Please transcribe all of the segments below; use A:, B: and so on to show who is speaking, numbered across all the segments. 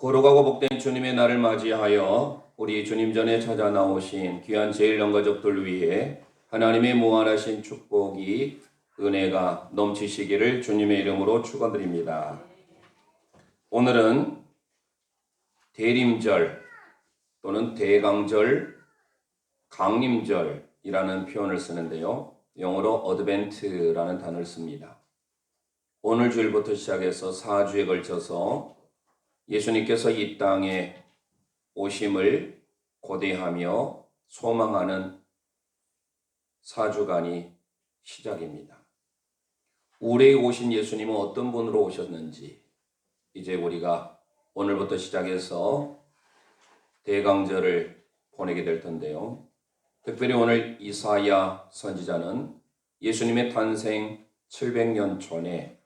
A: 거룩하고 복된 주님의 날을 맞이하여 우리 주님 전에 찾아 나오신 귀한 제1영가족들 위해 하나님의 무한하신 축복이 은혜가 넘치시기를 주님의 이름으로 축원드립니다. 오늘은 대림절 또는 대강절, 강림절이라는 표현을 쓰는데요. 영어로 어드벤트라는 단어를 씁니다. 오늘 주일부터 시작해서 4주에 걸쳐서 예수님께서 이 땅에 오심을 고대하며 소망하는 4주간이 시작입니다. 우리에게 오신 예수님은 어떤 분으로 오셨는지 이제 우리가 오늘부터 시작해서 대강절을 보내게 될 텐데요. 특별히 오늘 이사야 선지자는 예수님의 탄생 700년 전에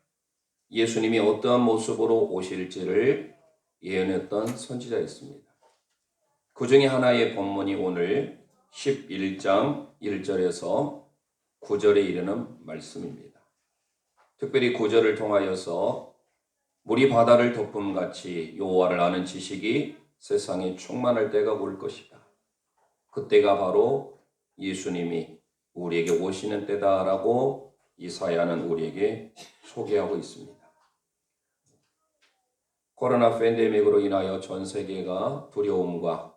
A: 예수님이 어떠한 모습으로 오실지를 예언했던 선지자였습니다. 그 중에 하나의 본문이 오늘 11장 1절에서 9절에 이르는 말씀입니다. 특별히 9절을 통하여서 물이 바다를 덮음같이 여호와를 아는 지식이 세상에 충만할 때가 올 것이다. 그때가 바로 예수님이 우리에게 오시는 때다라고 이사야는 우리에게 소개하고 있습니다. 코로나 팬데믹으로 인하여 전 세계가 두려움과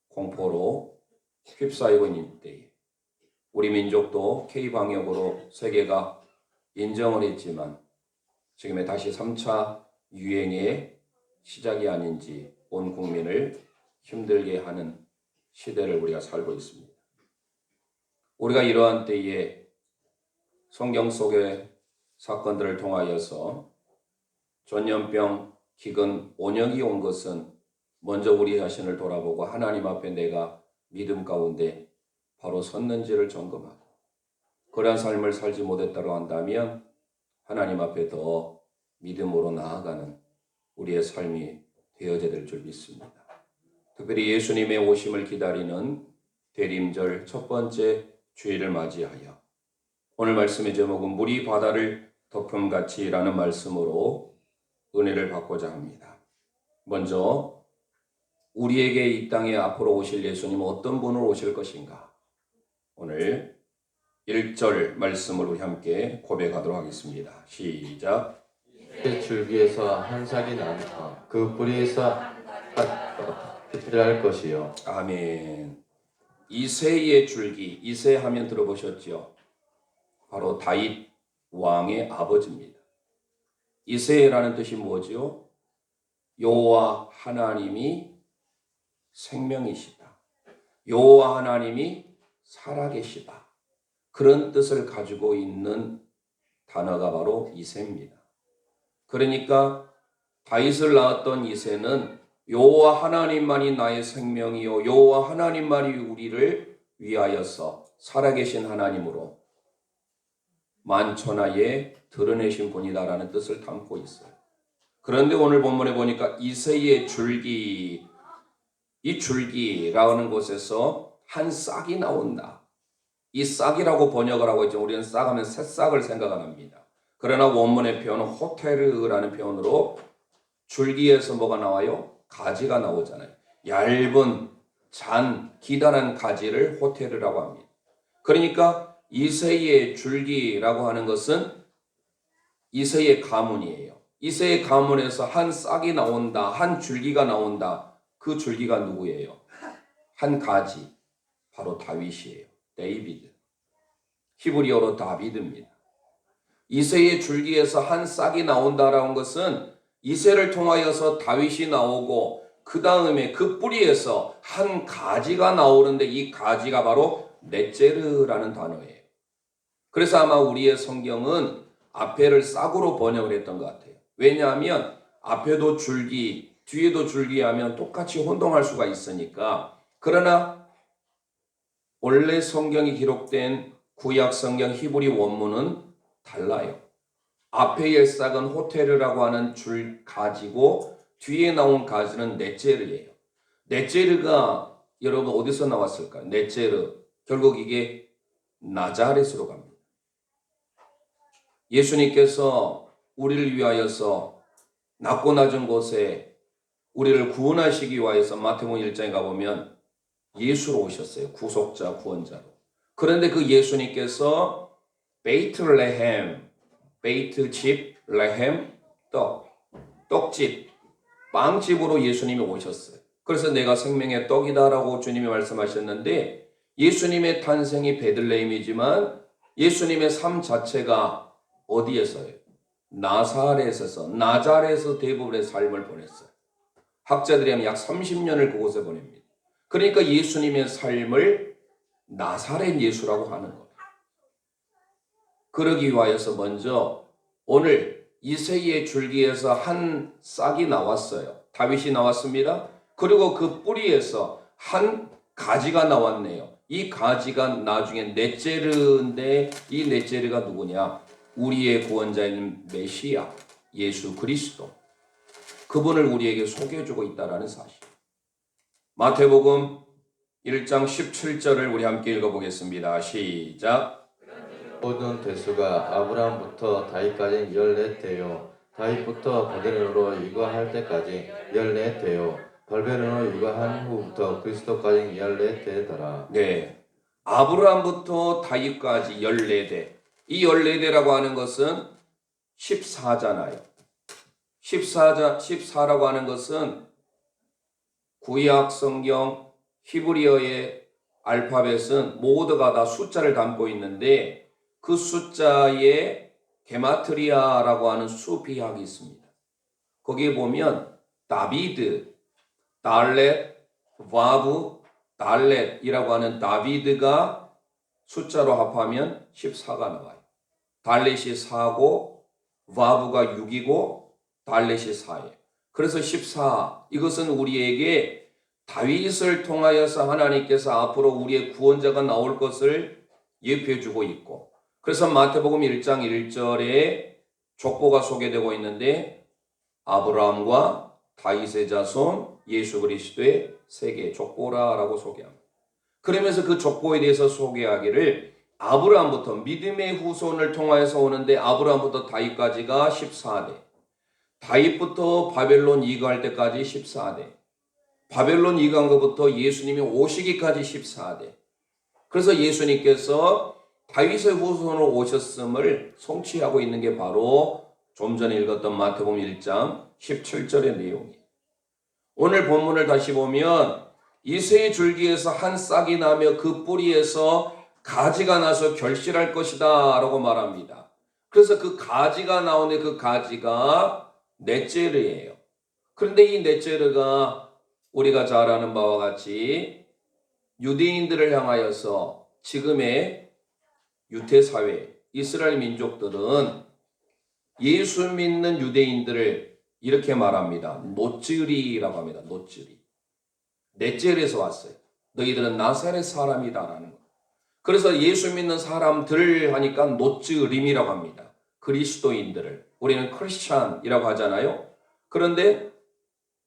A: 공포로 휩싸이고 있는 때에 우리 민족도 K방역으로 세계가 인정을 했지만 지금의 다시 3차 유행의 시작이 아닌지 온 국민을 힘들게 하는 시대를 우리가 살고 있습니다. 우리가 이러한 때에 성경 속의 사건들을 통하여서 전염병 기근 온역이 온 것은 먼저 우리 자신을 돌아보고 하나님 앞에 내가 믿음 가운데 바로 섰는지를 점검하고 그러한 삶을 살지 못했다고 한다면 하나님 앞에 더 믿음으로 나아가는 우리의 삶이 되어야 될 줄 믿습니다. 특별히 예수님의 오심을 기다리는 대림절 첫 번째 주일을 맞이하여 오늘 말씀의 제목은 물이 바다를 덮음같이라는 말씀으로 은혜를 받고자 합니다. 먼저 우리에게 이 땅에 앞으로 오실 예수님은 어떤 분으로 오실 것인가? 오늘 1절 말씀을 우리 함께 고백하도록 하겠습니다. 시작.
B: 그 줄기에서 한 싹이 나니까 그 뿌리에서 피트할 것이요.
A: 아멘. 이새의 줄기, 이새 하면 들어보셨죠? 바로 다윗 왕의 아버지입니다. 이새라는 뜻이 뭐죠? 여호와 하나님이 생명이시다. 여호와 하나님이 살아계시다. 그런 뜻을 가지고 있는 단어가 바로 이새입니다. 그러니까 다윗을 낳았던 이새는 여호와 하나님만이 나의 생명이요 여호와 하나님만이 우리를 위하여서 살아계신 하나님으로 만천하에 드러내신 분이다라는 뜻을 담고 있어요. 그런데 오늘 본문에 보니까 이새의 줄기, 이 줄기라는 곳에서 한 싹이 나온다. 이 싹이라고 번역을 하고 있죠. 우리는 싹하면 새싹을 생각 안 합니다. 그러나 원문의 표현은 호테르라는 표현으로 줄기에서 뭐가 나와요? 가지가 나오잖아요. 얇은 잔, 기다란 가지를 호테르라고 합니다. 그러니까 이새의 줄기라고 하는 것은 이새의 가문이에요. 이새의 가문에서 한 싹이 나온다, 한 줄기가 나온다. 그 줄기가 누구예요? 한 가지, 바로 다윗이에요. 데이비드. 히브리어로 다비드입니다. 이새의 줄기에서 한 싹이 나온다라는 것은 이새를 통하여서 다윗이 나오고 그 다음에 그 뿌리에서 한 가지가 나오는데 이 가지가 바로 넷제르라는 단어예요. 그래서 아마 우리의 성경은 앞에를 싹으로 번역을 했던 것 같아요. 왜냐하면 앞에도 줄기, 뒤에도 줄기 하면 똑같이 혼동할 수가 있으니까. 그러나 원래 성경이 기록된 구약 성경 히브리 원문은 달라요. 앞에의 싹은 호테르라고 하는 줄 가지고 뒤에 나온 가지는 넷제르예요. 넷제르가 여러분 어디서 나왔을까요? 넷제르. 결국 이게 나자렛으로 갑니다. 예수님께서 우리를 위하여서 낮고 낮은 곳에 우리를 구원하시기 위하여서 마태복음 1장에 가보면 예수로 오셨어요. 구속자, 구원자로. 그런데 그 예수님께서 베이트레헴, 베이트집, 레헴, 떡집, 빵집으로 예수님이 오셨어요. 그래서 내가 생명의 떡이다라고 주님이 말씀하셨는데 예수님의 탄생이 베들레헴이지만 예수님의 삶 자체가 어디에서요? 나자렛에서 대부분의 삶을 보냈어요. 학자들이 하면 약 30년을 그곳에 보냅니다. 그러니까 예수님의 삶을 나사렛 예수라고 하는 거예요. 그러기 위하여서 먼저 오늘 이새의 줄기에서 한 싹이 나왔어요. 다윗이 나왔습니다. 그리고 그 뿌리에서 한 가지가 나왔네요. 이 가지가 나중에 넷제르인데 이 넷제르가 누구냐? 우리의 구원자인 메시아 예수 그리스도, 그분을 우리에게 소개해주고 있다는 사실. 마태복음 1장 17절을 우리 함께 읽어보겠습니다. 시작.
B: 모든 대수가 아브라함부터 다윗까지 14대요. 다윗부터 바벨론으로 이거할 때까지 14대요. 바벨론으로 이거한 후부터 그리스도까지 14대더라.
A: 네, 아브라함부터 다윗까지 14대. 이 14대라고 하는 것은 14잖아요. 14라고 하는 것은 구약 성경 히브리어의 알파벳은 모두가 다 숫자를 담고 있는데 그 숫자에 게마트리아라고 하는 수피학이 있습니다. 거기에 보면 다비드, 달렛, 와브, 달렛이라고 하는 다비드가 숫자로 합하면 14가 나와요. 달렛이 4고 와브가 6이고 달렛이 4예요. 그래서 14, 이것은 우리에게 다윗을 통하여서 하나님께서 앞으로 우리의 구원자가 나올 것을 예표해주고 있고, 그래서 마태복음 1장 1절에 족보가 소개되고 있는데 아브라함과 다윗의 자손 예수 그리스도의 세계 족보라라고 소개합니다. 그러면서 그 족보에 대해서 소개하기를 아브라함부터 믿음의 후손을 통하여서 오는데 아브라함부터 다윗까지가 14대, 다윗부터 바벨론 이거할 때까지 14대, 바벨론 이거한 것부터 예수님이 오시기까지 14대. 그래서 예수님께서 다윗의 후손으로 오셨음을 성취하고 있는 게 바로 좀 전에 읽었던 마태복음 1장 17절의 내용이에요. 오늘 본문을 다시 보면 이새의 줄기에서 한 싹이 나며 그 뿌리에서 가지가 나서 결실할 것이다 라고 말합니다. 그래서 그 가지가 나오는데 그 가지가 넷제르예요. 그런데 이 넷제르가 우리가 잘 아는 바와 같이 유대인들을 향하여서 지금의 유태사회, 이스라엘 민족들은 예수 믿는 유대인들을 이렇게 말합니다. 노쯔리라고 합니다. 노쯔리. 넷제르에서 왔어요. 너희들은 나사렛 사람이다라는 거. 그래서 예수 믿는 사람들 하니까 노쯔림이라고 합니다. 그리스도인들을. 우리는 크리스찬이라고 하잖아요. 그런데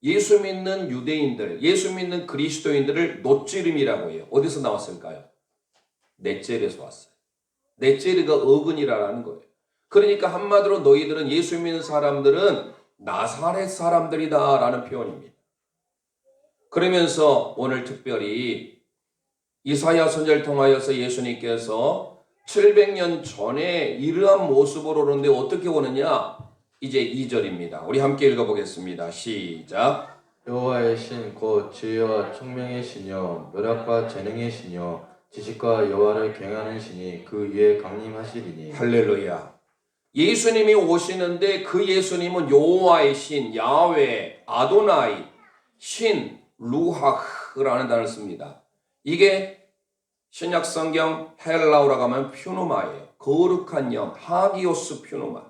A: 예수 믿는 유대인들, 예수 믿는 그리스도인들을 노쯔림이라고 해요. 어디서 나왔을까요? 넷제르에서 왔어요. 넷제르가 어근이라는 거예요. 그러니까 한마디로 너희들은 예수 믿는 사람들은 나사렛 사람들이다 라는 표현입니다. 그러면서 오늘 특별히 이사야 선지자를 통하여서 예수님께서 700년 전에 이러한 모습으로 오는데 어떻게 오느냐? 이제 2절입니다. 우리 함께 읽어보겠습니다. 시작.
B: 여호와의 신 곧 지혜와 총명의 신이요 멸약과 재능의 신이요 지식과 여호와를 경외하는 신이 그 위에 강림하시리니.
A: 할렐루야. 예수님이 오시는데 그 예수님은 여호와의 신, 야훼, 아도나이, 신, 루하흐라는 단어를 씁니다. 이게 신약 성경 헬라어로 가면 퓨누마예요. 거룩한 영, 하기오스 퓨누마.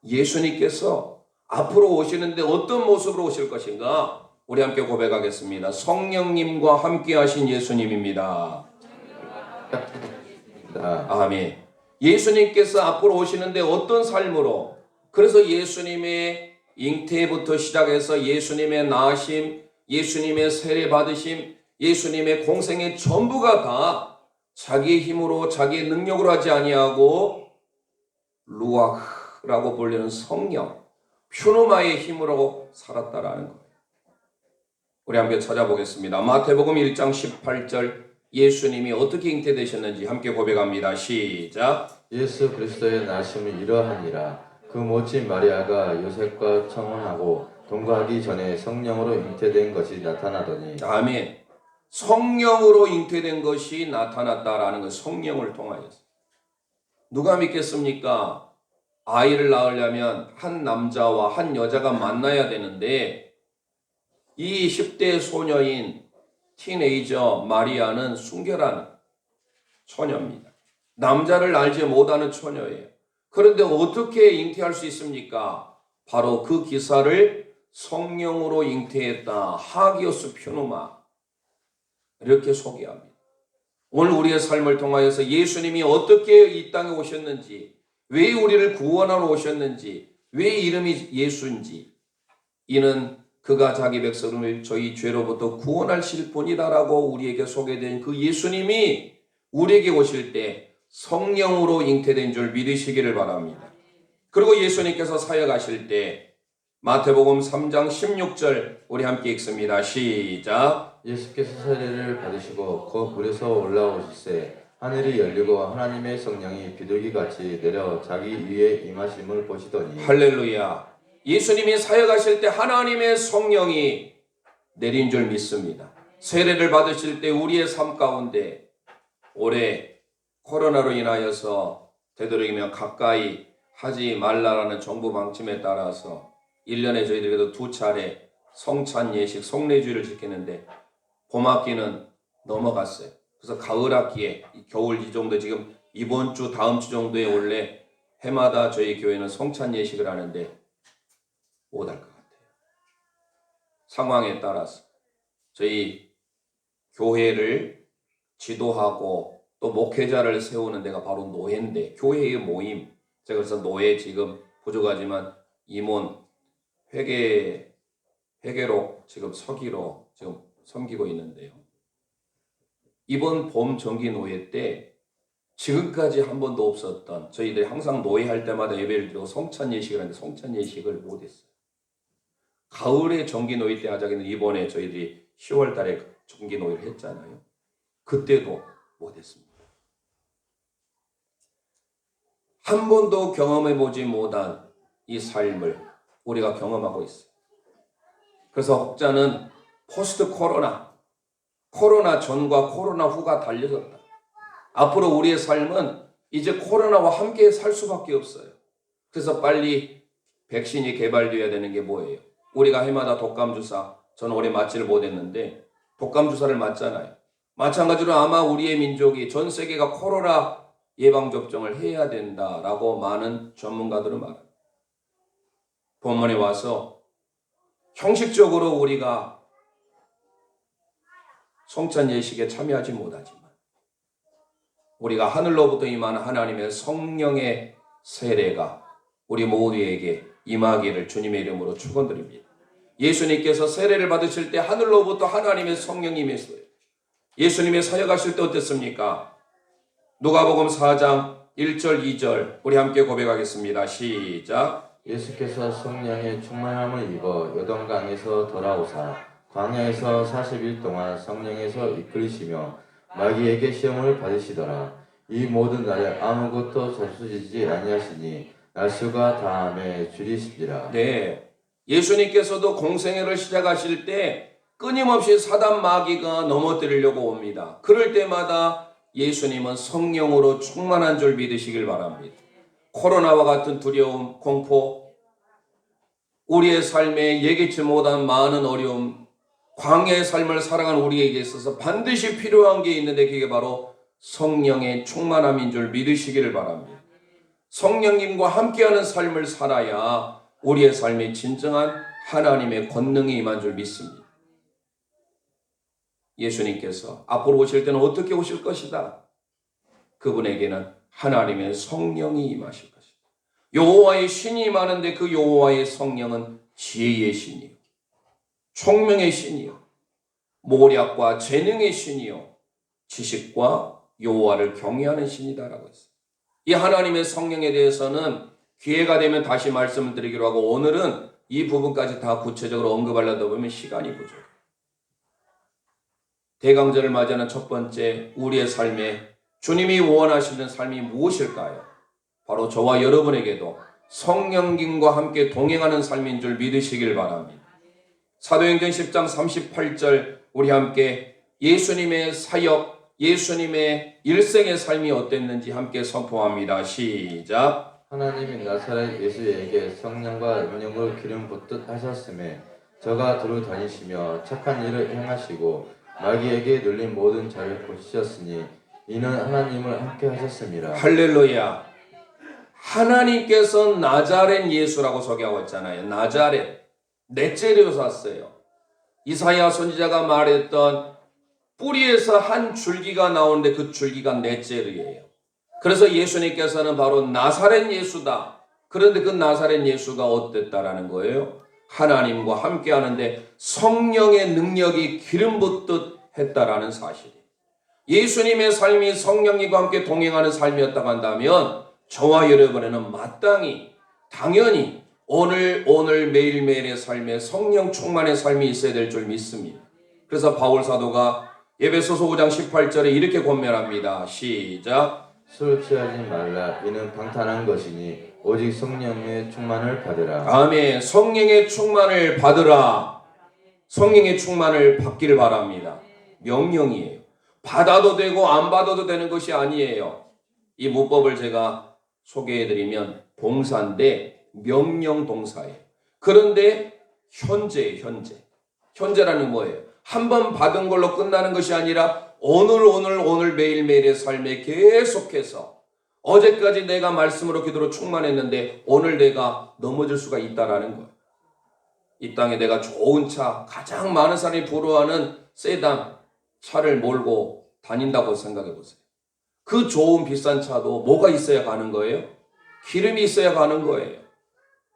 A: 예수님께서 앞으로 오시는데 어떤 모습으로 오실 것인가? 우리 함께 고백하겠습니다. 성령님과 함께 하신 예수님입니다. 아멘. 예수님께서 앞으로 오시는데 어떤 삶으로? 그래서 예수님의 잉태부터 시작해서 예수님의 나으심, 예수님의 세례 받으심, 예수님의 공생의 전부가 다 자기의 힘으로 자기의 능력으로 하지 아니하고 루아흐라고 불리는 성령, 퓨노마의 힘으로 살았다라는 거예요. 우리 함께 찾아보겠습니다. 마태복음 1장 18절 예수님이 어떻게 잉태되셨는지 함께 고백합니다. 시작.
B: 예수 그리스도의 나심이 이러하니라. 그 모친 마리아가 요셉과 청혼하고 동거하기 전에 성령으로 잉태된 것이 나타나더니.
A: 아멘. 성령으로 잉태된 것이 나타났다라는 것, 성령을 통하여서. 누가 믿겠습니까? 아이를 낳으려면 한 남자와 한 여자가 만나야 되는데 이 10대 소녀인 티네이저 마리아는 순결한 처녀입니다. 남자를 알지 못하는 처녀예요. 그런데 어떻게 잉태할 수 있습니까? 바로 그 기사를 성령으로 잉태했다. 하기오스 퓨노마. 이렇게 소개합니다. 오늘 우리의 삶을 통하여서 예수님이 어떻게 이 땅에 오셨는지, 왜 우리를 구원하러 오셨는지, 왜 이름이 예수인지, 이는 그가 자기 백성을 저희 죄로부터 구원하실 분이다라고 우리에게 소개된 그 예수님이 우리에게 오실 때 성령으로 잉태된 줄 믿으시기를 바랍니다. 그리고 예수님께서 사역하실 때 마태복음 3장 16절 우리 함께 읽습니다. 시작.
B: 예수께서 세례를 받으시고 그 물에서 올라오실새 하늘이 열리고 하나님의 성령이 비둘기같이 내려 자기 위에 임하심을 보시더니.
A: 할렐루야. 예수님이 사역하실 때 하나님의 성령이 내린 줄 믿습니다. 세례를 받으실 때 우리의 삶 가운데 올해 코로나로 인하여서 되도록이면 가까이 하지 말라라는 정부 방침에 따라서 1년에 저희들에도 2차례 성찬 예식, 성례주의를 지키는데 봄학기는 넘어갔어요. 그래서 가을학기에 겨울 이 정도 지금 이번 주 다음 주 정도에 원래 해마다 저희 교회는 성찬 예식을 하는데 못할 것 같아요. 상황에 따라서 저희 교회를 지도하고 또 목회자를 세우는 데가 바로 노회인데 교회의 모임, 제가 그래서 노회 지금 부족하지만 임원 회계로 지금 서기로 지금 섬기고 있는데요. 이번 봄 정기 노회 때 지금까지 한 번도 없었던, 저희들이 항상 노회할 때마다 예배를 드리고 성찬 예식을 하는데 성찬 예식을 못했어요. 가을에 정기 노회 때 하자기는 이번에 저희들이 10월 달에 정기 노회를 했잖아요. 그때도 못했습니다. 한 번도 경험해보지 못한 이 삶을 우리가 경험하고 있어요. 그래서 혹자는 포스트 코로나 전과 코로나 후가 달려졌다. 앞으로 우리의 삶은 이제 코로나와 함께 살 수밖에 없어요. 그래서 빨리 백신이 개발되어야 되는 게 뭐예요? 우리가 해마다 독감주사, 저는 올해 맞지를 못했는데 독감주사를 맞잖아요. 마찬가지로 아마 우리의 민족이 전 세계가 코로나 예방접종을 해야 된다라고 많은 전문가들은 말합니다. 본문에 와서 형식적으로 우리가 성찬 예식에 참여하지 못하지만 우리가 하늘로부터 임하는 하나님의 성령의 세례가 우리 모두에게 임하기를 주님의 이름으로 축원드립니다. 예수님께서 세례를 받으실 때 하늘로부터 하나님의 성령이 임했어요. 예수님의 사역하실 때 어땠습니까? 누가복음 4장 1절 2절 우리 함께 고백하겠습니다. 시작.
B: 예수께서 성령의 충만함을 입어 요단강에서 돌아오사 광야에서 40일 동안 성령에서 이끌리시며 마귀에게 시험을 받으시더라. 이 모든 날에 아무것도 접수지지 아니하시니 날수가 다함에 줄이시리라.
A: 네, 예수님께서도 공생애를 시작하실 때 끊임없이 사단 마귀가 넘어뜨리려고 옵니다. 그럴 때마다 예수님은 성령으로 충만한 줄 믿으시길 바랍니다. 코로나와 같은 두려움, 공포, 우리의 삶에 예기치 못한 많은 어려움, 광야의 삶을 살아가는 우리에게 있어서 반드시 필요한 게 있는데 그게 바로 성령의 충만함인 줄 믿으시기를 바랍니다. 성령님과 함께하는 삶을 살아야 우리의 삶에 진정한 하나님의 권능이 임한 줄 믿습니다. 예수님께서 앞으로 오실 때는 어떻게 오실 것이다. 그분에게는 하나님의 성령이 임하실 것이다. 여호와의 신이 임하는데 그 여호와의 성령은 지혜의 신이요, 총명의 신이요, 모략과 재능의 신이요, 지식과 여호와를 경외하는 신이다라고 했어요. 이 하나님의 성령에 대해서는 기회가 되면 다시 말씀을 드리기로 하고 오늘은 이 부분까지 다 구체적으로 언급하려다 보면 시간이 부족해요. 대강절을 맞이하는 첫 번째 우리의 삶에 주님이 원하시는 삶이 무엇일까요? 바로 저와 여러분에게도 성령님과 함께 동행하는 삶인 줄 믿으시길 바랍니다. 사도행전 10장 38절 우리 함께 예수님의 사역, 예수님의 일생의 삶이 어땠는지 함께 선포합니다. 시작.
B: 하나님이 나사렛 예수에게 성령과 능력으로 기름 붓듯 하셨음에 저가 두루 다니시며 착한 일을 행하시고 마귀에게 눌린 모든 자를 고치셨으니 이는 하나님을 함께 하셨습니다.
A: 할렐루야. 하나님께서 나자렛 예수라고 소개하고 있잖아요. 나자렛. 넷째로 샀어요. 이사야 선지자가 말했던 뿌리에서 한 줄기가 나오는데 그 줄기가 넷째르예요. 그래서 예수님께서는 바로 나사렛 예수다. 그런데 그 나사렛 예수가 어땠다라는 거예요? 하나님과 함께 하는데 성령의 능력이 기름 붓듯 했다라는 사실이에요. 예수님의 삶이 성령님과 함께 동행하는 삶이었다고 한다면 저와 여러분에는 마땅히 당연히 오늘 매일매일의 삶에 성령 충만의 삶이 있어야 될 줄 믿습니다. 그래서 바울 사도가 에베소서 5장 18절에 이렇게 권면합니다. 시작.
B: 술 취하지 말라. 이는 방탕한 것이니 오직 성령의 충만을 받으라.
A: 아멘. 성령의 충만을 받으라. 성령의 충만을 받기를 바랍니다. 명령이에요. 받아도 되고 안 받아도 되는 것이 아니에요. 이 문법을 제가 소개해드리면 동사인데 명령 동사예요. 그런데 현재라는 뭐예요? 한 번 받은 걸로 끝나는 것이 아니라 오늘 매일매일의 삶에 계속해서 어제까지 내가 말씀으로 기도로 충만했는데 오늘 내가 넘어질 수가 있다라는 거예요. 이 땅에 내가 좋은 차, 가장 많은 사람이 부러워하는 세단 차를 몰고 다닌다고 생각해 보세요. 그 좋은 비싼 차도 뭐가 있어야 가는 거예요? 기름이 있어야 가는 거예요.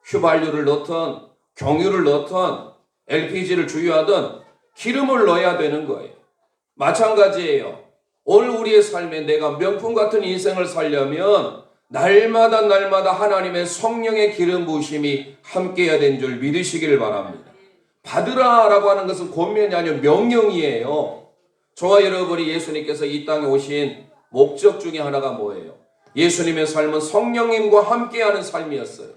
A: 휘발유를 넣든 경유를 넣든 LPG를 주유하든 기름을 넣어야 되는 거예요. 마찬가지예요. 오늘 우리의 삶에 내가 명품 같은 인생을 살려면 날마다 하나님의 성령의 기름 부으심이 함께해야 되는 줄 믿으시기를 바랍니다. 받으라라고 하는 것은 권면이 아니라 명령이에요. 저와 여러분이 예수님께서 이 땅에 오신 목적 중에 하나가 뭐예요? 예수님의 삶은 성령님과 함께하는 삶이었어요.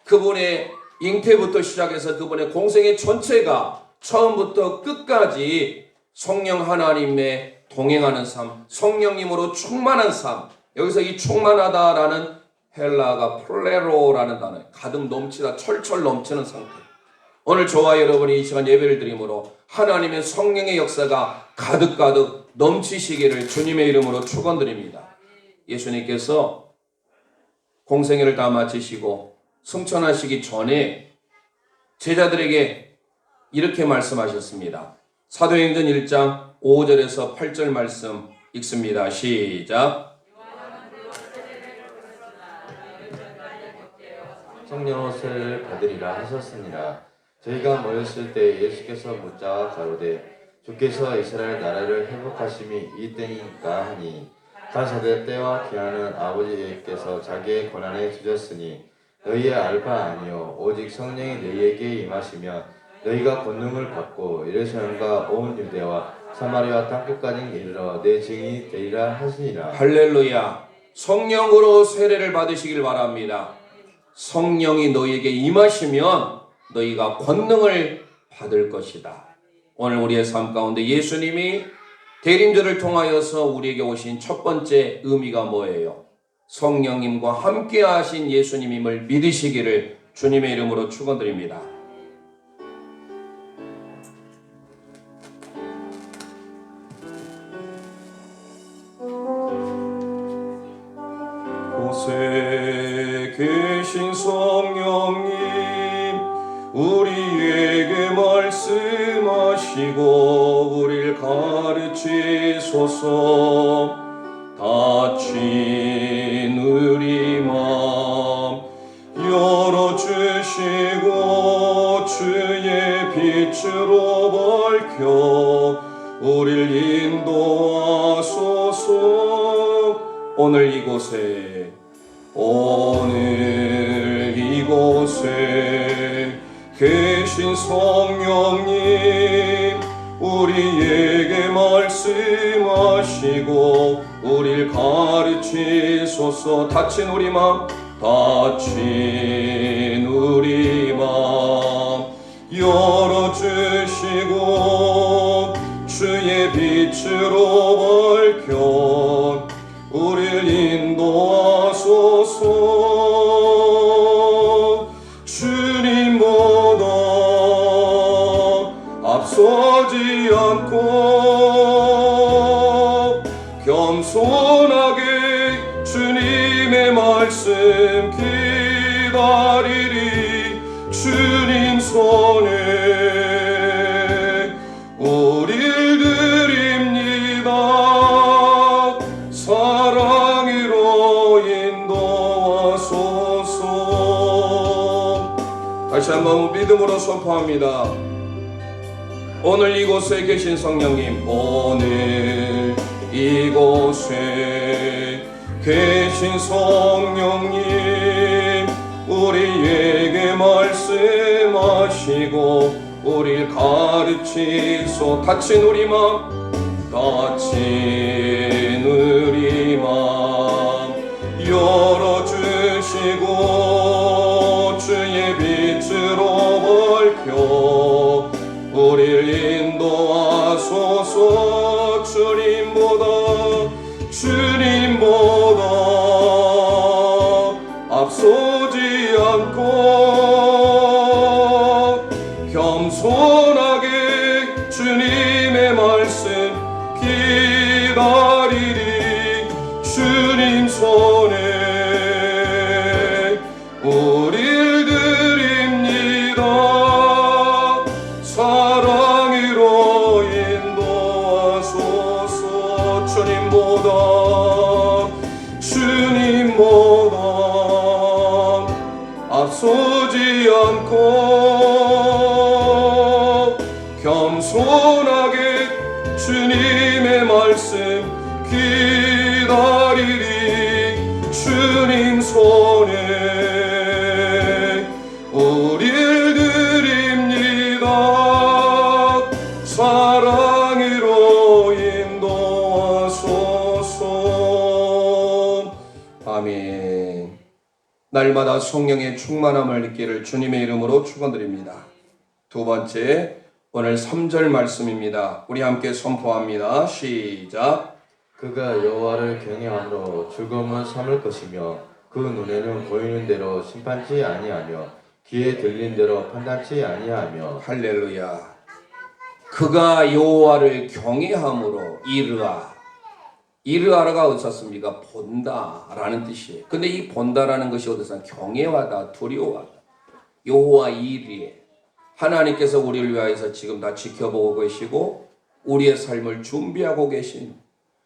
A: 그분의 잉태부터 시작해서 그분의 공생의 전체가 처음부터 끝까지 성령 하나님의 동행하는 삶, 성령님으로 충만한 삶. 여기서 이 충만하다라는 헬라가 플레로라는 단어예요. 가득 넘치다, 철철 넘치는 상태. 오늘 저와 여러분이 이 시간 예배를 드림으로 하나님의 성령의 역사가 가득 넘치시기를 주님의 이름으로 축원드립니다. 예수님께서 공생애를 다 마치시고 승천하시기 전에 제자들에게 이렇게 말씀하셨습니다. 사도행전 1장 5절에서 8절 말씀 읽습니다. 시작.
B: 성령으로 세례를 받으리라 하셨습니다. 저희가 모였을 때 예수께서 묻자 가로되 주께서 이스라엘 나라를 회복하심이 이때니까 하니 다사대 때와 기한은 아버지께서 자기의 권한에 주셨으니 너희의 알바 아니요 오직 성령이 너희에게 임하시면 너희가 권능을 받고 예루살렘과 온 유대와 사마리아 땅끝까지 이르러 내 증인이 되리라 하시니라.
A: 할렐루야. 성령으로 세례를 받으시길 바랍니다. 성령이 너희에게 임하시면 너희가 권능을 받을 것이다. 오늘 우리의 삶 가운데 예수님이 대림절을 통하여서 우리에게 오신 첫 번째 의미가 뭐예요? 성령님과 함께 하신 예수님임을 믿으시기를 주님의 이름으로 축원드립니다. 곳에 계신 성령님 우리에게 말씀하시고 우리를 가르치소서. 닫힌 우리 마음 열어주시고 주의 빛으로 밝혀 우리를 인도하소서. 오늘 이곳에 오늘 이곳에 계신 성령님 우리에게 말씀하시고 우리를 가르치소서. 다친 우리 맘 열어주시고 주의 빛으로 밝혀 우리를 인도하소서. 주님보다 앞서지 않고 겸손하게 주님의 말씀 기다리리. 주님 손에 우릴 드립니다. 사랑으로 인도하소서. 다시 한번 믿음으로 선포합니다. 오늘 이곳에 계신 성령님, 오늘 이곳에 계신 성령님 우리에게 말씀하시고 우리를 가르치소. 다친 우리 맘 열어주시고 주의 빛으로 밝혀 우리를 인도하소서. 주님보다 앞서지 않고 겸손하게 주님의 말씀 기다리리. 주님 손에 우릴 드립니다. 사랑으로 인도하소서. 주님보다 앞서지 않고 겸손하게 주님의 말씀 기다리리. 주님 손에 우릴 드립니다. 사랑으로 인도하소서. 아멘. 날마다 성령의 충만함을 느끼를 주님의 이름으로 축원드립니다. 두 번째, 오늘 3절 말씀입니다. 우리 함께 선포합니다. 시작.
B: 그가 여호와를 경외함으로 즐거움을 삼을 것이며 그 눈에는 보이는 대로 심판치 아니하며 귀에 들린 대로 판단치 아니하며.
A: 할렐루야. 그가 여호와를 경외함으로 이르하라가 어디서 씁니까? 본다라는 뜻이에요. 근데 이 본다라는 것이 어디서 경외하다, 두려워하다. 여호와 이르에 하나님께서 우리를 위하여서 지금 다 지켜보고 계시고 우리의 삶을 준비하고 계신.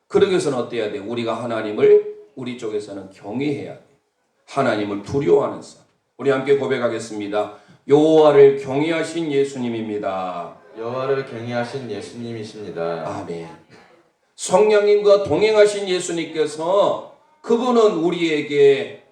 A: 그러기 위해서는 어때야 돼? 우리가 하나님을 우리 쪽에서는 경외해야 돼. 하나님을 두려워하는 삶. 우리 함께 고백하겠습니다. 여호와를 경외하신 예수님입니다.
B: 여호와를 경외하신 예수님이십니다.
A: 아멘. 성령님과 동행하신 예수님께서 그분은 우리에게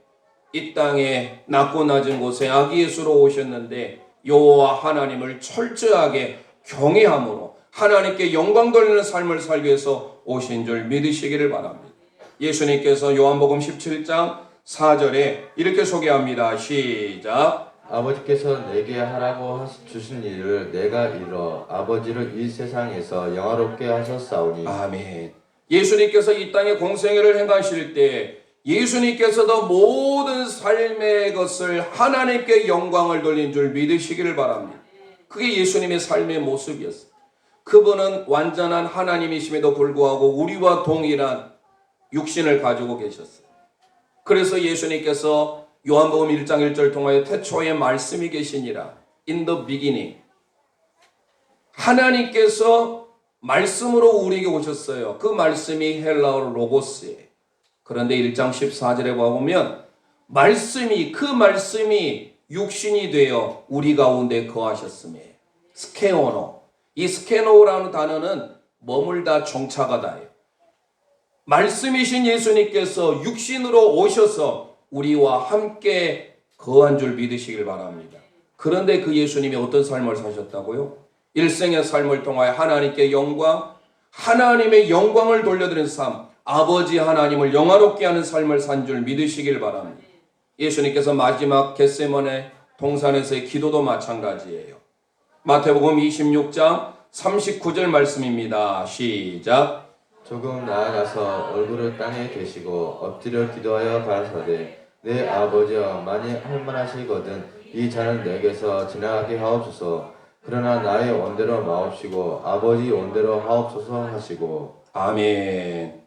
A: 이 땅에 낮고 낮은 곳에 아기 예수로 오셨는데 여호와 하나님을 철저하게 경외함으로 하나님께 영광 돌리는 삶을 살기 위해서 오신 줄 믿으시기를 바랍니다. 예수님께서 요한복음 17장 4절에 이렇게 소개합니다. 시작.
B: 아버지께서 내게 하라고 주신 일을 내가 이뤄 아버지를 이 세상에서 영화롭게 하셨사오니.
A: 아멘. 예수님께서 이 땅에 공생애를 행하실 때 예수님께서도 모든 삶의 것을 하나님께 영광을 돌린 줄 믿으시기를 바랍니다. 그게 예수님의 삶의 모습이었어요. 그분은 완전한 하나님이심에도 불구하고 우리와 동일한 육신을 가지고 계셨어요. 그래서 예수님께서 요한복음 1장 1절 통하여 태초에 말씀이 계시니라. In the beginning. 하나님께서 말씀으로 우리에게 오셨어요. 그 말씀이 헬라어로 로고스예요. 그런데 1장 14절에 보면 그 말씀이 육신이 되어 우리 가운데 거하셨음에 스케오노. 이 스케노라는 단어는 머물다, 정착하다예요. 말씀이신 예수님께서 육신으로 오셔서 우리와 함께 거한 줄 믿으시길 바랍니다. 그런데 그 예수님이 어떤 삶을 사셨다고요? 일생의 삶을 통하여 하나님께 영광, 하나님의 영광을 돌려드리는 삶, 아버지 하나님을 영화롭게 하는 삶을 산 줄 믿으시길 바랍니다. 예수님께서 마지막 겟세마네 동산에서의 기도도 마찬가지예요. 마태복음 26장 39절 말씀입니다. 시작.
B: 조금 나아가서 얼굴을 땅에 대시고 엎드려 기도하여 가라사대 내 아버지여 만일 할만하시거든 이 잔을 내게서 지나가게 하옵소서. 그러나 나의 원대로 마옵시고 아버지 원대로 하옵소서 하시고.
A: 아멘.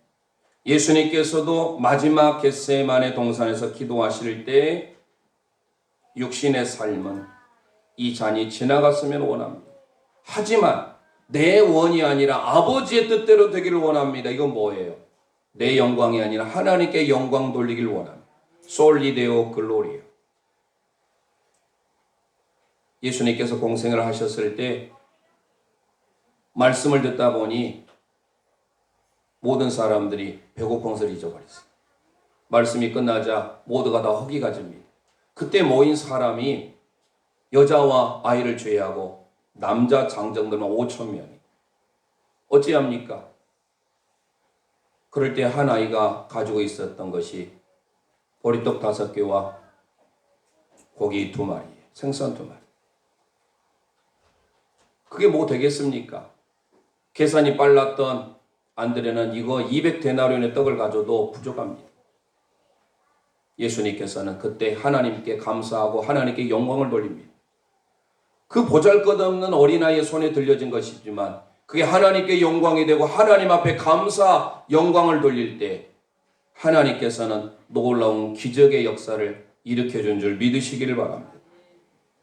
A: 예수님께서도 마지막 겟세마네 동산에서 기도하실 때 육신의 삶은 이 잔이 지나갔으면 원합니다. 하지만 내 원이 아니라 아버지의 뜻대로 되기를 원합니다. 이건 뭐예요? 내 영광이 아니라 하나님께 영광 돌리길 원합니다. 솔리 데오 글로리아. 예수님께서 공생을 하셨을 때 말씀을 듣다 보니 모든 사람들이 배고픈 것을 잊어버렸어요. 말씀이 끝나자 모두가 다 허기가 집니다. 그때 모인 사람이 여자와 아이를 제외하고 남자 장정들만 5,000명이. 어찌합니까? 그럴 때 한 아이가 가지고 있었던 것이 보리떡 5개와 고기 2마리, 생선 2마리. 그게 뭐 되겠습니까? 계산이 빨랐던 안드레는 이거 200데나리온의 떡을 가져도 부족합니다. 예수님께서는 그때 하나님께 감사하고 하나님께 영광을 돌립니다. 그 보잘것없는 어린아이의 손에 들려진 것이지만 그게 하나님께 영광이 되고 하나님 앞에 감사, 영광을 돌릴 때 하나님께서는 놀라운 기적의 역사를 일으켜준 줄 믿으시기를 바랍니다.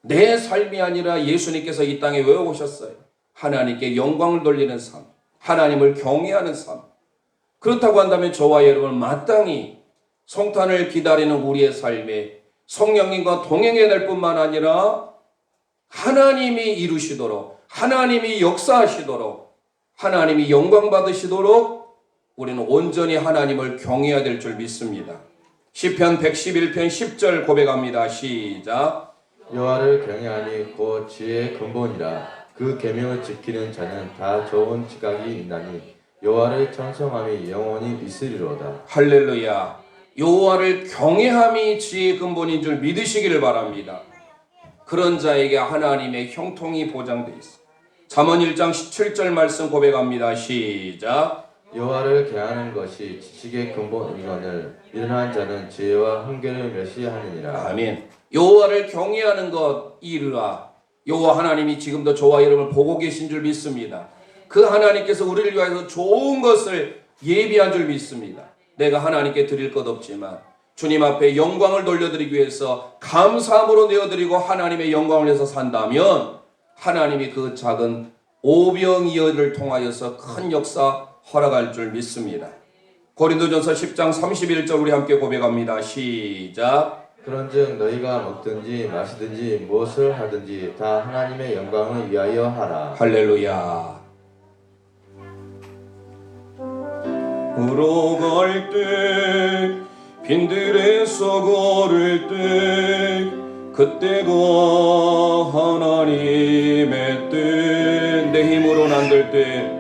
A: 내 삶이 아니라 예수님께서 이 땅에 왜 오셨어요? 하나님께 영광을 돌리는 삶, 하나님을 경외하는 삶. 그렇다고 한다면 저와 여러분 마땅히 성탄을 기다리는 우리의 삶에 성령님과 동행해야 될 뿐만 아니라 하나님이 이루시도록, 하나님이 역사하시도록, 하나님이 영광 받으시도록 우리는 온전히 하나님을 경외해야 될 줄 믿습니다. 시편 111편 10절 고백합니다. 시작.
B: 여호와를 경외하니 곧 지혜의 근본이라. 그 계명을 지키는 자는 다 좋은 지각이 있나니 여호와를 찬송함이 영원히 있으리로다.
A: 할렐루야. 여호와를 경외함이 지혜의 근본인 줄 믿으시기를 바랍니다. 그런 자에게 하나님의 형통이 보장되어 있습니다. 잠언 1장 17절 말씀 고백합니다. 시작.
B: 여호와를 경외하는 것이 지식의 근본이거늘 이른한 자는 지혜와 훈계를 멸시하느니라.
A: 아멘. 여호와를 경외하는 것 이르라. 여호와 하나님이 지금도 저와 여러분을 보고 계신 줄 믿습니다. 그 하나님께서 우리를 위하여 좋은 것을 예비한 줄 믿습니다. 내가 하나님께 드릴 것 없지만 주님 앞에 영광을 돌려드리기 위해서 감사함으로 내어드리고 하나님의 영광을 위해서 산다면 하나님이 그 작은 오병이어를 통하여서 큰 역사 허락할 줄 믿습니다. 고린도전서 10장 31절 우리 함께 고백합니다. 시작.
B: 그런즉 너희가 먹든지 마시든지 무엇을 하든지 다 하나님의 영광을 위하여 하라.
A: 할렐루야. 걸어갈 때 빈들에서 걸을 때 그때가 하나님의 뜻. 내 힘으로는 안 될 때,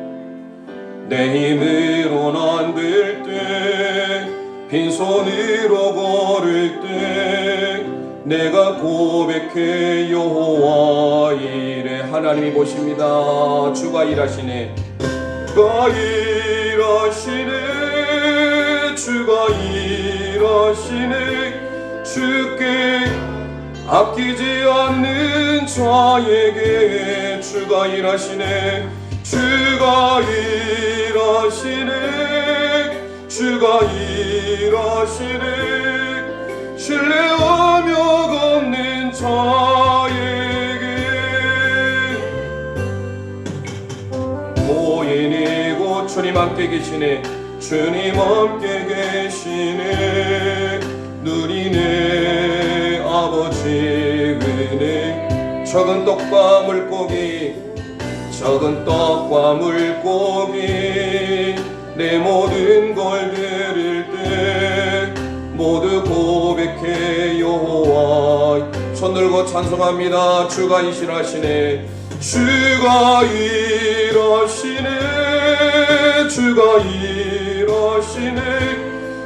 A: 내 힘으로는 안 될 때, 빈손으로 걸을 때 내가 고백해 여호와 이래. 하나님이 보십니다. 주가 일하시네. 주가 일하시네. 주가 일하시네. 주께 아끼지 않는 자에게 주가 일하시네. 주가 일하시네. 주가 일하시네. 신뢰하며 걷는 자에게 모인이고 주님 함께 계시네. 주님 함께 계시네. 누리네 아버지 은혜. 적은 떡과 물고기, 적은 떡과 물고기 내 모든 걸 드릴 때 모두 고백해 여호와 손 들고 찬송합니다. 주가 일하시네. 주가 일하시네. 주가 일하시네.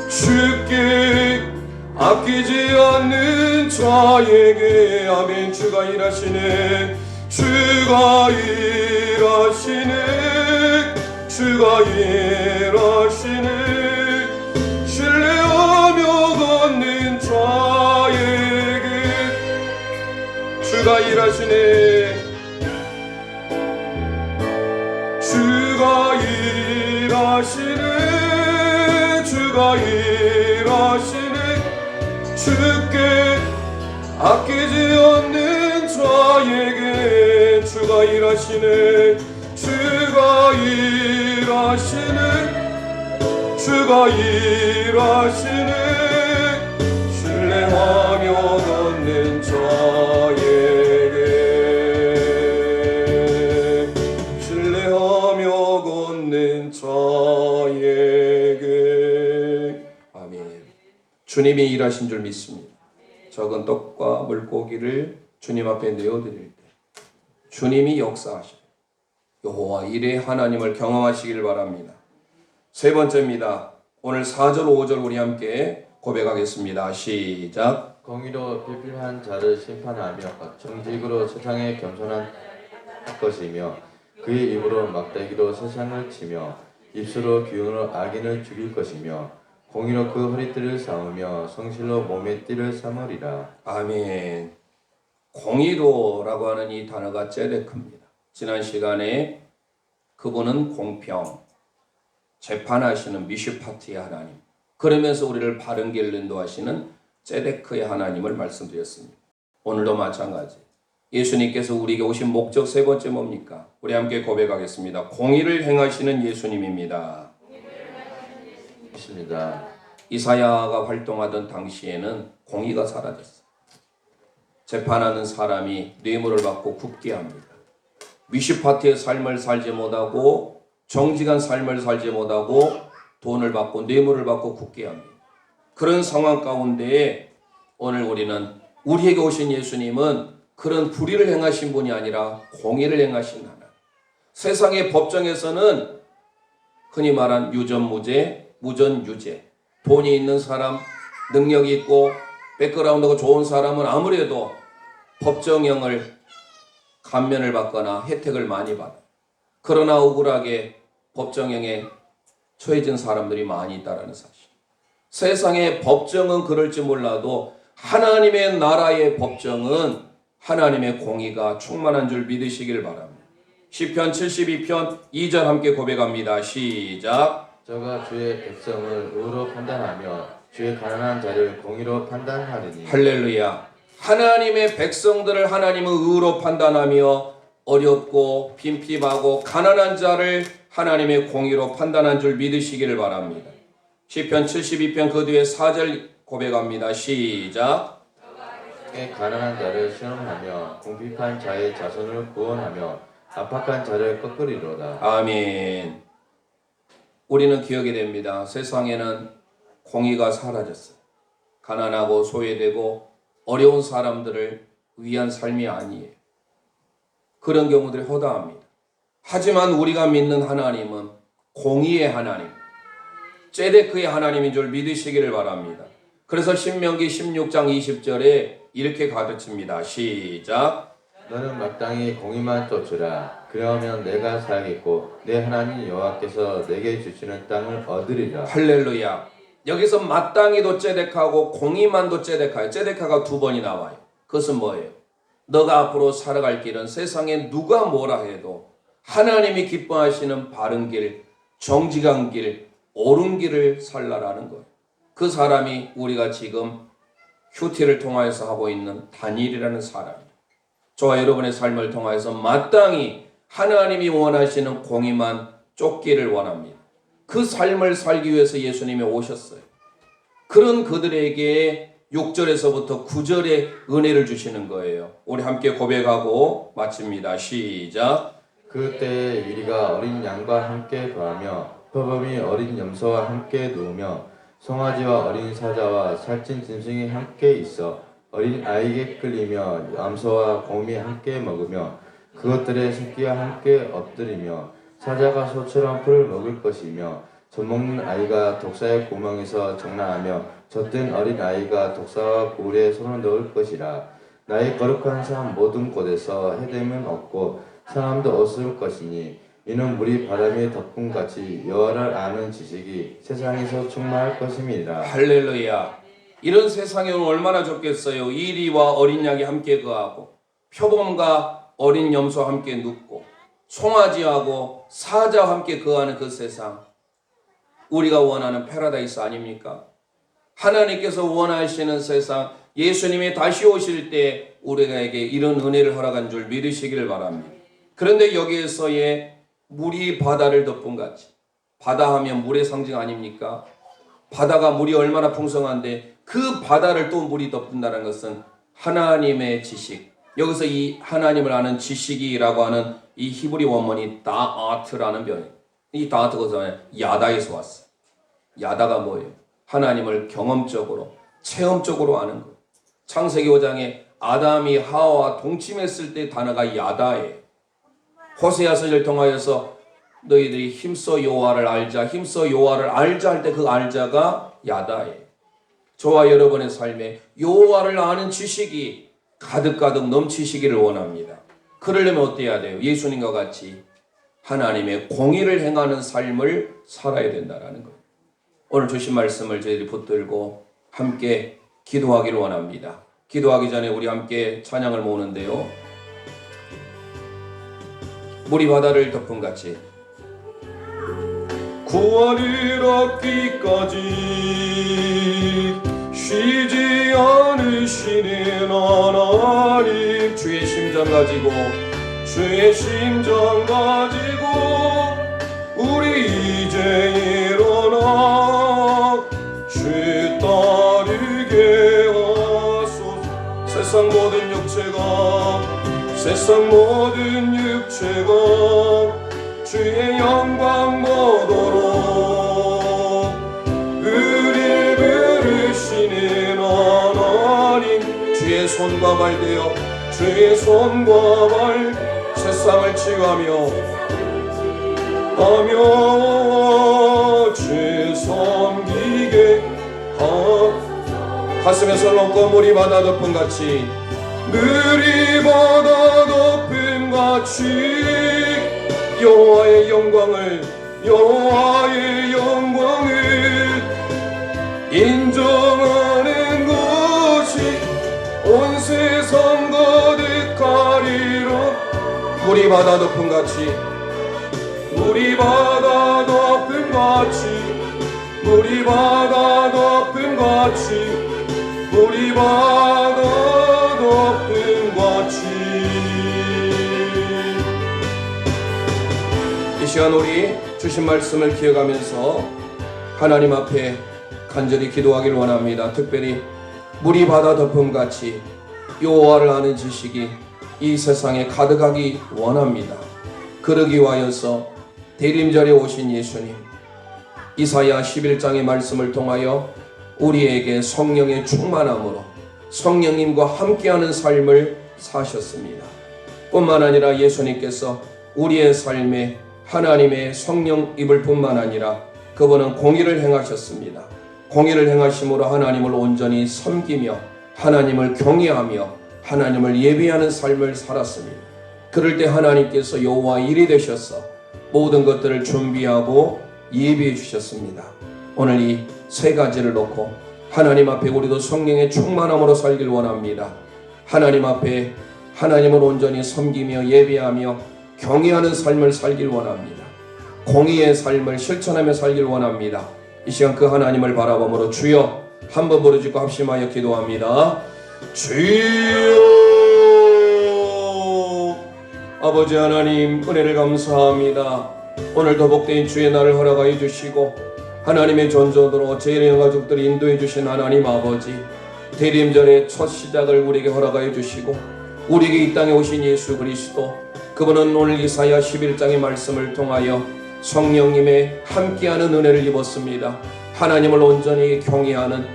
A: 주께 아끼지 않는 자에게 아멘. 주가 일하시네. 주가 일하시네. 주가 일하시네. 신뢰하며 걷는 자에게 주가 일하시네. 주가 일하시네. 주가 일하시네. 주께 아끼지 않는 자에게 주가 일하시네. 주가 일하시네. 주가 일하시네. 신뢰하며 걷는 자에게 신뢰하며 걷는 자에게 아멘. 주님이 일하신 줄 믿습니다. 적은 떡과 물고기를 주님 앞에 내어드릴 때 주님이 역사하시고 여호와 일의 하나님을 경험하시길 바랍니다. 세 번째입니다. 오늘 4절 5절 우리 함께 고백하겠습니다. 시작.
B: 공의로 비필한 자를 심판하며 정직으로 세상에 겸손한 것이며 그의 입으로 막대기로 세상을 치며 입술로 기운으로 악인을 죽일 것이며 공의로 그 허리띠를 삼으며 성실로 몸의 띠를 삼으리라.
A: 아멘. 공의로라고 하는 이 단어가 ጼ데크입니다. 지난 시간에 그분은 공평, 재판하시는 미슈파트의 하나님, 그러면서 우리를 바른 길로 인도하시는 ጼ데크의 하나님을 말씀드렸습니다. 오늘도 마찬가지. 예수님께서 우리에게 오신 목적 세 번째 뭡니까? 우리 함께 고백하겠습니다. 공의를 행하시는 예수님입니다.
B: 있습니다.
A: 이사야가 활동하던 당시에는 공의가 사라졌어요. 재판하는 사람이 뇌물을 받고 굽게 합니다. 미슈파트의 삶을 살지 못하고 정직한 삶을 살지 못하고 돈을 받고 뇌물을 받고 굽게 합니다. 그런 상황 가운데에 오늘 우리는 우리에게 오신 예수님은 그런 불의를 행하신 분이 아니라 공의를 행하신 하나님. 세상의 법정에서는 흔히 말한 유전무죄, 무전유죄, 돈이 있는 사람, 능력이 있고 백그라운드가 좋은 사람은 아무래도 법정형을 감면을 받거나 혜택을 많이 받아요. 그러나 억울하게 법정형에 처해진 사람들이 많이 있다는 사실. 세상의 법정은 그럴지 몰라도 하나님의 나라의 법정은 하나님의 공의가 충만한 줄 믿으시길 바랍니다. 시편 72편 2절 함께 고백합니다. 시작.
B: 저가 주의 백성을 의로 판단하며 주의 가난한 자를 공의로 판단하리니.
A: 할렐루야. 하나님의 백성들을 하나님은 의로 판단하며 어렵고 빈핍하고 가난한 자를 하나님의 공의로 판단한 줄 믿으시기를 바랍니다. 시편 72편 그 뒤에 4절 고백합니다. 시작.
B: 가난한 자를 시험하며 궁핍한 자의 자손을 구원하며 압박한 자를 꺾으리로다.
A: 아멘. 우리는 기억이 됩니다. 세상에는 공의가 사라졌어요. 가난하고 소외되고 어려운 사람들을 위한 삶이 아니에요. 그런 경우들이 허다합니다. 하지만 우리가 믿는 하나님은 공의의 하나님, ጼ데크의 하나님인 줄 믿으시기를 바랍니다. 그래서 신명기 16장 20절에 이렇게 가르칩니다. 시작.
B: 너는 마땅히 공의만 쫓으라. 그러면 내가 살겠고 내 하나님 여호와께서 내게 주시는 땅을 얻으리라.
A: 할렐루야. 여기서 마땅히도 ጼ데크하고 공의만도 ጼ데크예요. ጼ데크가 두 번이 나와요. 그것은 뭐예요? 너가 앞으로 살아갈 길은 세상에 누가 뭐라 해도 하나님이 기뻐하시는 바른 길, 정직한 길, 옳은 길을 살라라는 거예요. 그 사람이 우리가 지금 큐티를 통하여서 하고 있는 다니엘이라는 사람이에요. 저와 여러분의 삶을 통하여서 마땅히 하나님이 원하시는 공의만 쫓기를 원합니다. 그 삶을 살기 위해서 예수님이 오셨어요. 그런 그들에게 6절에서부터 9절의 은혜를 주시는 거예요. 우리 함께 고백하고 마칩니다. 시작.
B: 그때에 유리가 어린 양과 함께 거하며 표범이 어린 염소와 함께 누우며 송아지와 어린 사자와 살찐 짐승이 함께 있어 어린 아이에게 끌리며 암소와 곰이 함께 먹으며 그것들의 새끼와 함께 엎드리며 사자가 소처럼 풀을 먹을 것이며 젖먹는 아이가 독사의 구멍에서 장난하며 젖된 어린 아이가 독사와 굴에 손을 넣을 것이라. 나의 거룩한 삶 모든 곳에서 해됨은 없고 사람도 없을 것이니 이는 물이 바람에 덮음같이 여호와를 아는 지식이 세상에서 충만할 것임이니라.
A: 할렐루야. 이런 세상에 얼마나 좋겠어요. 이리와 어린 양이 함께 거하고 표범과 어린 염소와 함께 눕고 송아지하고 사자와 함께 거하는 그 세상, 우리가 원하는 패러다이스 아닙니까? 하나님께서 원하시는 세상, 예수님이 다시 오실 때 우리에게 이런 은혜를 허락한 줄 믿으시기를 바랍니다. 그런데 여기에서의 물이 바다를 덮음같이, 바다 하면 물의 상징 아닙니까? 바다가 물이 얼마나 풍성한데 그 바다를 또 물이 덮는다는 것은 하나님의 지식, 여기서 이 하나님을 아는 지식이라고 하는 이 히브리 원문이 다아트라는 변이에요. 이 다아트가 야다에서 왔어요. 야다가 뭐예요? 하나님을 경험적으로, 체험적으로 아는 것. 창세기 5장에 아담이 하와와 동침했을 때 단어가 야다예요. 호세아서를 통하여서 너희들이 힘써 여호와를 알자, 힘써 여호와를 알자 할 때 그 알자가 야다예요. 저와 여러분의 삶에 여호와를 아는 지식이 가득가득 넘치시기를 원합니다. 그러려면 어때야 돼요? 예수님과 같이 하나님의 공의를 행하는 삶을 살아야 된다는 거예요. 오늘 주신 말씀을 저희들이 붙들고 함께 기도하기를 원합니다. 기도하기 전에 우리 함께 찬양을 모으는데요. 물이 바다를 덮음같이 구원을 얻기까지 쉬지 않으시는 하나님, 주의 심장 가지고 우리 이제 일어나 주 따르게 하소서. 세상 모든 육체가 주의 영광 보도록 우리 부르시는 하나님, 주의 손과 발 되어 세상을 치유하며 주 섬기게 가슴에 설렁고 물이 바다 덮음같이 여호와의 영광을 인정하는 것이 온 세상 가득하리라. 물이 바다 덮음같이 이 시간 우리 주신 말씀을 기억하면서 하나님 앞에 간절히 기도하기를 원합니다. 특별히 물이 바다 덮음같이 여호와를 아는 지식이 이 세상에 가득하기 원합니다. 그러기 위하여서 대림절에 오신 예수님, 이사야 11장의 말씀을 통하여 우리에게 성령의 충만함으로 성령님과 함께하는 삶을 사셨습니다. 뿐만 아니라 예수님께서 우리의 삶에 하나님의 성령 입을 뿐만 아니라 그분은 공의를 행하셨습니다. 공의를 행하심으로 하나님을 온전히 섬기며 하나님을 경외하며 하나님을 예배하는 삶을 살았습니다. 그럴 때 하나님께서 여호와 일이 되셔서 모든 것들을 준비하고 예비해 주셨습니다. 오늘 이 세 가지를 놓고 하나님 앞에 우리도 성령의 충만함으로 살길 원합니다. 하나님 앞에 하나님을 온전히 섬기며 예배하며 경외하는 삶을 살길 원합니다. 공의의 삶을 실천하며 살길 원합니다. 이 시간 그 하나님을 바라보므로 주여 한번 부르짖고 합심하여 기도합니다. 주여, 아버지 하나님 은혜를 감사합니다. 오늘도 복된 주의 날을 허락하여 주시고 하나님의 전전으로 제일의 가족들이 인도해 주신 하나님 아버지, 대림절의 첫 시작을 우리에게 허락하여 주시고 우리에게 이 땅에 오신 예수 그리스도, 그분은 오늘 이사야 11장의 말씀을 통하여 성령님의 함께하는 은혜를 입었습니다. 하나님을 온전히 경외하는,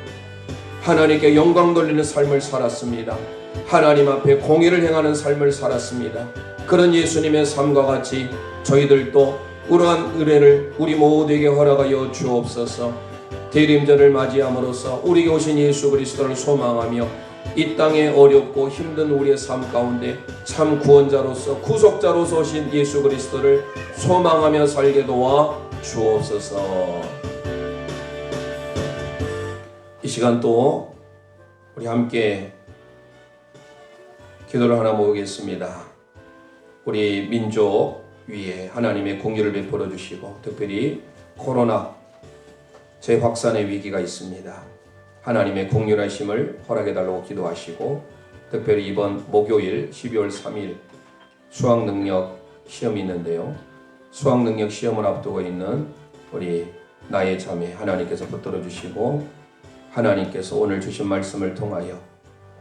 A: 하나님께 영광 돌리는 삶을 살았습니다. 하나님 앞에 공의를 행하는 삶을 살았습니다. 그런 예수님의 삶과 같이 저희들도 그러한 은혜를 우리 모두에게 허락하여 주옵소서. 대림절을 맞이함으로써 우리에게 오신 예수 그리스도를 소망하며 이 땅에 어렵고 힘든 우리의 삶 가운데 참 구원자로서 구속자로서 오신 예수 그리스도를 소망하며 살게 도와 주옵소서. 이 시간 또 우리 함께 기도를 하나 모으겠습니다. 우리 민족 위에 하나님의 공의를 베풀어 주시고 특별히 코로나 재확산의 위기가 있습니다. 하나님의 공률하심을 허락해 달라고 기도하시고 특별히 이번 목요일 12월 3일 수학능력 시험이 있는데요. 수학능력 시험을 앞두고 있는 우리 나의 자매 하나님께서 붙들어 주시고 하나님께서 오늘 주신 말씀을 통하여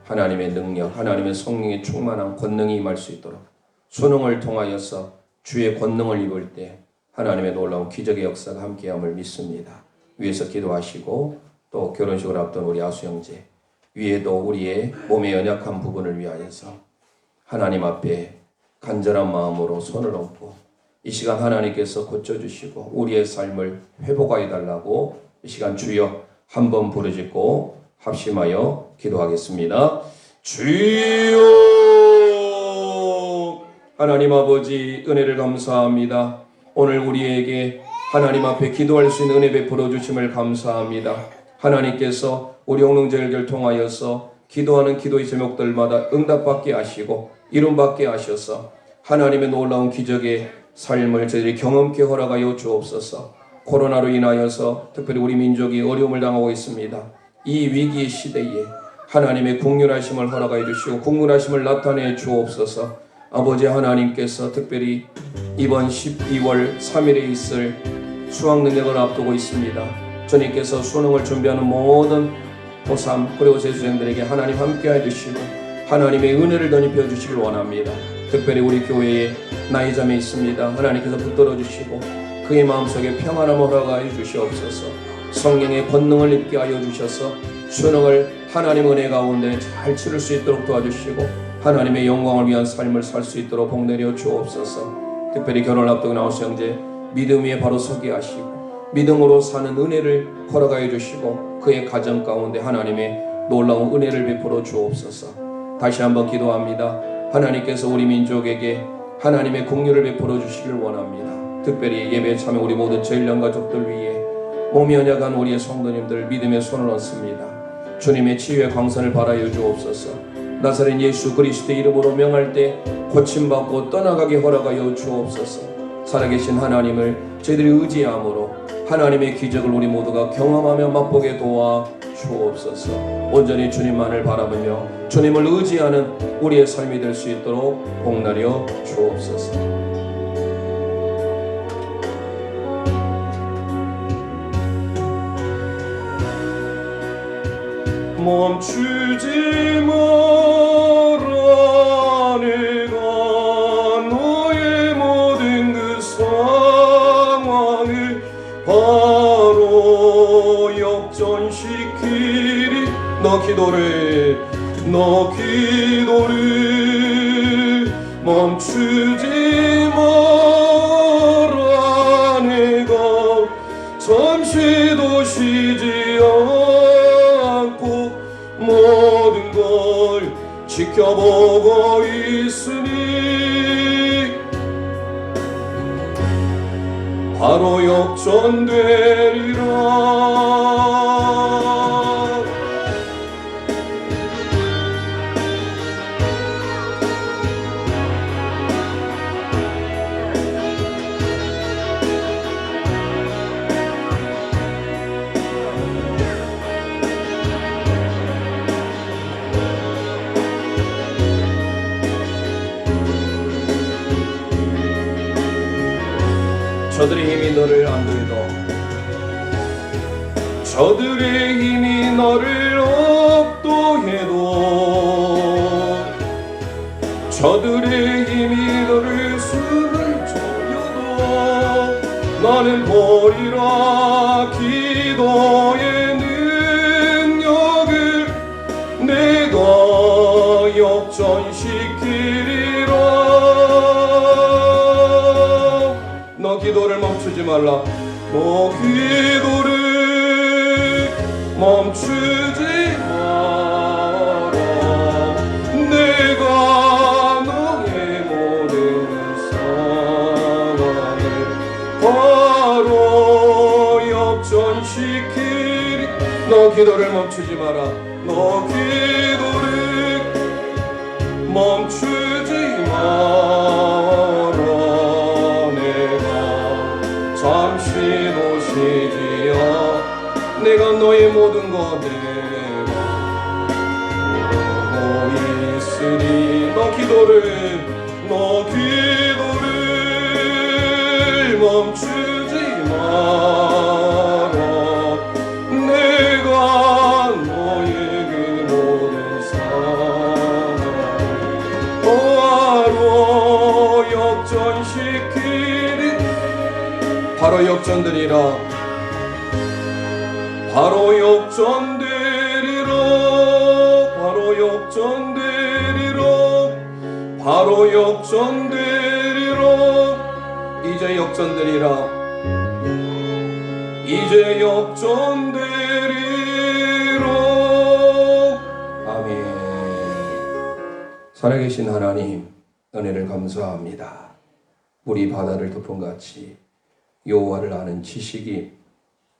A: 하나님의 능력, 하나님의 성령의 충만한 권능이 임할 수 있도록 수능을 통하여서 주의 권능을 입을 때 하나님의 놀라운 기적의 역사가 함께함을 믿습니다. 위에서 기도하시고 또 결혼식을 앞둔 우리 아수 형제 위에도 우리의 몸의 연약한 부분을 위하여서 하나님 앞에 간절한 마음으로 손을 얹고 이 시간 하나님께서 고쳐주시고 우리의 삶을 회복하여 달라고 이 시간 주여 한번 부르짖고 합심하여 기도하겠습니다. 주여 하나님 아버지 은혜를 감사합니다. 오늘 우리에게 하나님 앞에 기도할 수 있는 은혜 베풀어 주심을 감사합니다. 하나님께서 우리 홍릉제일교를 통하여서 기도하는 기도의 제목들마다 응답받게 하시고 이름받게 하셔서 하나님의 놀라운 기적의 삶을 저희들이 경험케 허락하여 주옵소서. 코로나로 인하여서 특별히 우리 민족이 어려움을 당하고 있습니다. 이 위기의 시대에 하나님의 국률하심을 허락하여 주시고 국률하심을 나타내 주옵소서. 아버지 하나님께서 특별히 이번 12월 3일에 있을 수학능력을 앞두고 있습니다. 주님께서 수능을 준비하는 모든 고3 그리고 재수생들에게 하나님 함께해 주시고 하나님의 은혜를 덧입혀 주시길 원합니다. 특별히 우리 교회에 나이 자매 있습니다. 하나님께서 붙들어 주시고 그의 마음속에 평안함을 허락하여 주시옵소서. 성령의 권능을 입게 하여 주셔서 수능을 하나님의 은혜 가운데 잘 치를 수 있도록 도와주시고 하나님의 영광을 위한 삶을 살 수 있도록 복내려 주옵소서. 특별히 결혼을 앞두고 나오시 형제 믿음 위에 바로 서게 하시고 믿음으로 사는 은혜를 허락하여 주시고 그의 가정 가운데 하나님의 놀라운 은혜를 베풀어 주옵소서. 다시 한번 기도합니다. 하나님께서 우리 민족에게 하나님의 긍휼을 베풀어 주시길 원합니다. 특별히 예배에 참여 우리 모든 제일령 가족들 위해 몸이 연약한 우리의 성도님들 믿음의 손을 얹습니다. 주님의 치유의 광선을 바라여 주옵소서. 나사렛 예수 그리스도의 이름으로 명할 때 고침받고 떠나가게 허락하여 주옵소서. 살아계신 하나님을 저희들이 의지함으로 하나님의 기적을 우리 모두가 경험하며 맛보게 도와 주옵소서. 온전히 주님만을 바라보며 주님을 의지하는 우리의 삶이 될 수 있도록 복나려 주옵소서. 멈추지 마라. 내가 너의 모든 그 상황을 바로 역전시키리. 너 기도를 멈추지 마라. 내가 잠시도 쉬지 않고 모든 걸 지켜보고 있으니 바로 역전되리라. 저들의 힘이 너를 안도해도 저들의 힘이 너를 압도해도 저들의 힘이 너를 숨을 졸여도 나는 보리라. 기도의 능력을 너 기도를 멈추지 말라. 너 기도를 멈추지 마라. 내가 너의 모든 상황을 바로 역전시키리. 너 기도를 멈추지 마라. 너 기도를 멈추지 마라. 내가 잠시 노시지야. 내가 너의 모든 것 내가 보고 있으니. 너 기도를 멈추지 마라. 내가 너의 그 모든 사랑을 바로 역전시키리. 바로 역전되리라. 바로 역전되리라. 바로 역전되리라. 바로 역전되리라. 이제 역전되리라. 이제 역전되리라. 아멘. 살아계신 하나님, 은혜를 감사합니다. 물이 바다를 덮은같이 여호와를 아는 지식이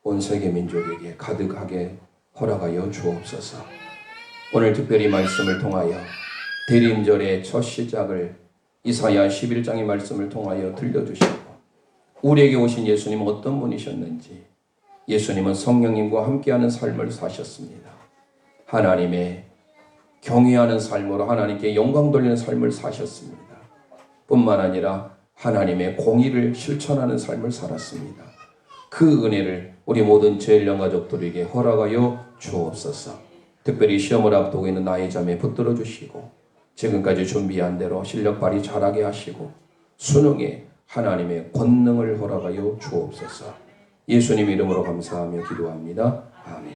A: 온 세계 민족에게 가득하게 허락하여 주옵소서. 오늘 특별히 말씀을 통하여 대림절의 첫 시작을 이사야 11장의 말씀을 통하여 들려주시고, 우리에게 오신 예수님은 어떤 분이셨는지, 예수님은 성령님과 함께하는 삶을 사셨습니다. 하나님의 경외하는 삶으로 하나님께 영광 돌리는 삶을 사셨습니다. 뿐만 아니라 하나님의 공의를 실천하는 삶을 살았습니다. 그 은혜를 우리 모든 제일령 가족들에게 허락하여 주옵소서. 특별히 시험을 앞두고 있는 나의 자매 붙들어 주시고, 지금까지 준비한 대로 실력 발휘 잘하게 하시고, 수능에 하나님의 권능을 허락하여 주옵소서. 예수님 이름으로 감사하며 기도합니다. 아멘.